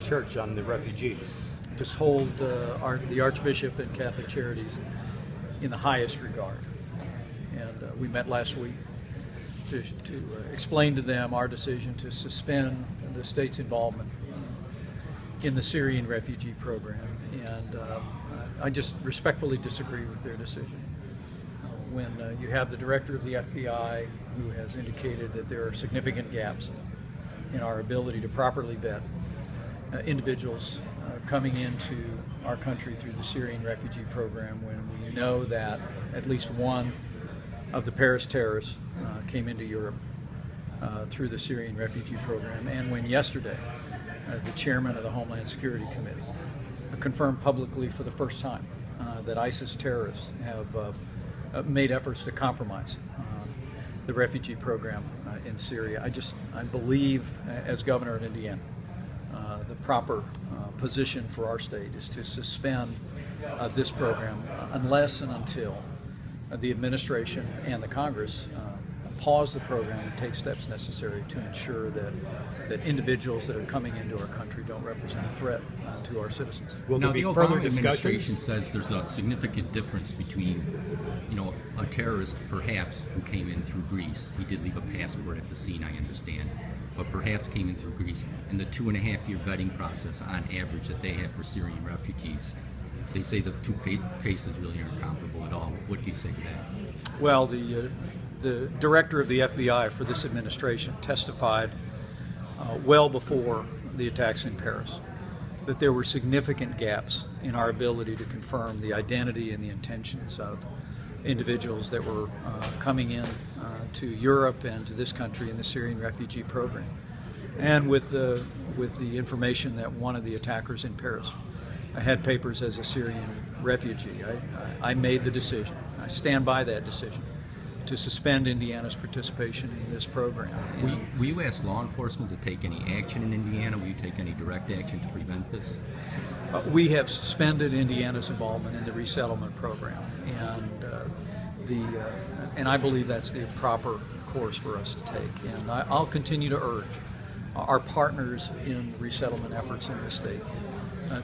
Church on the refugees. Just hold the Archbishop and Catholic Charities in the highest regard. And we met last week to explain to them our decision to suspend the state's involvement in the Syrian refugee program. And I just respectfully disagree with their decision. When you have the director of the FBI who has indicated that there are significant gaps in our ability to properly vet individuals coming into our country through the Syrian refugee program, when we know that at least one of the Paris terrorists came into Europe through the Syrian refugee program, and when yesterday the chairman of the Homeland Security Committee confirmed publicly for the first time that ISIS terrorists have made efforts to compromise the refugee program in Syria. I believe, as governor of Indiana, the proper position for our state is to suspend this program unless and until the administration and the Congress pause the program and take steps necessary to ensure that individuals that are coming into our country don't represent a threat to our citizens. Will there be further administration says there's a significant difference between, a terrorist perhaps who came in through Greece. He did leave a passport at the scene, I understand, but perhaps came in through Greece, and the 2.5-year vetting process on average that they have for Syrian refugees. They say the two cases really aren't comparable at all. What do you say to that? Well, the director of the FBI for this administration testified well before the attacks in Paris that there were significant gaps in our ability to confirm the identity and the intentions of individuals that were coming in to Europe and to this country in the Syrian refugee program. And with the information that one of the attackers in Paris had papers as a Syrian refugee, I made the decision, I stand by that decision, to suspend Indiana's participation in this program. Will you ask law enforcement to take any action in Indiana? Will you take any direct action to prevent this? We have suspended Indiana's involvement in the resettlement program, and I believe that's the proper course for us to take. And I'll continue to urge our partners in resettlement efforts in the state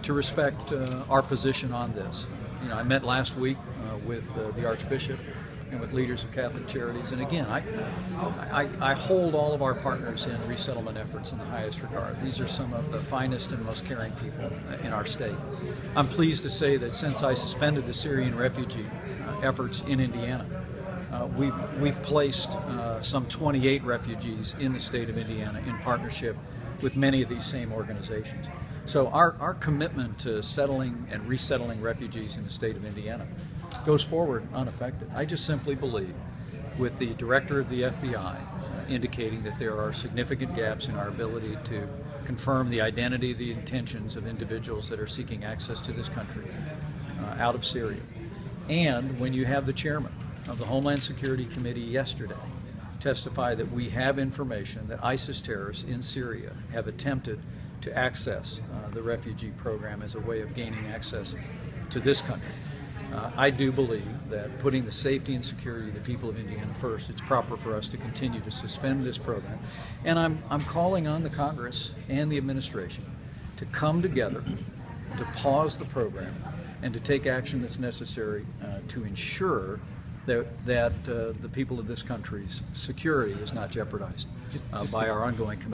to respect our position on this. I met last week with the Archbishop and with leaders of Catholic Charities, and again, I hold all of our partners in resettlement efforts in the highest regard. These are some of the finest and most caring people in our state. I'm pleased to say that since I suspended the Syrian refugee efforts in Indiana, we've placed some 28 refugees in the state of Indiana in partnership with many of these same organizations. So our commitment to settling and resettling refugees in the state of Indiana goes forward unaffected. I just simply believe, with the director of the FBI indicating that there are significant gaps in our ability to confirm the identity, the intentions of individuals that are seeking access to this country out of Syria, and when you have the chairman of the Homeland Security Committee yesterday testify that we have information that ISIS terrorists in Syria have attempted to access the refugee program as a way of gaining access to this country. I do believe that putting the safety and security of the people of Indiana first, it's proper for us to continue to suspend this program. And I'm calling on the Congress and the administration to come together, to pause the program, and to take action that's necessary to ensure that the people of this country's security is not jeopardized by our ongoing commitment.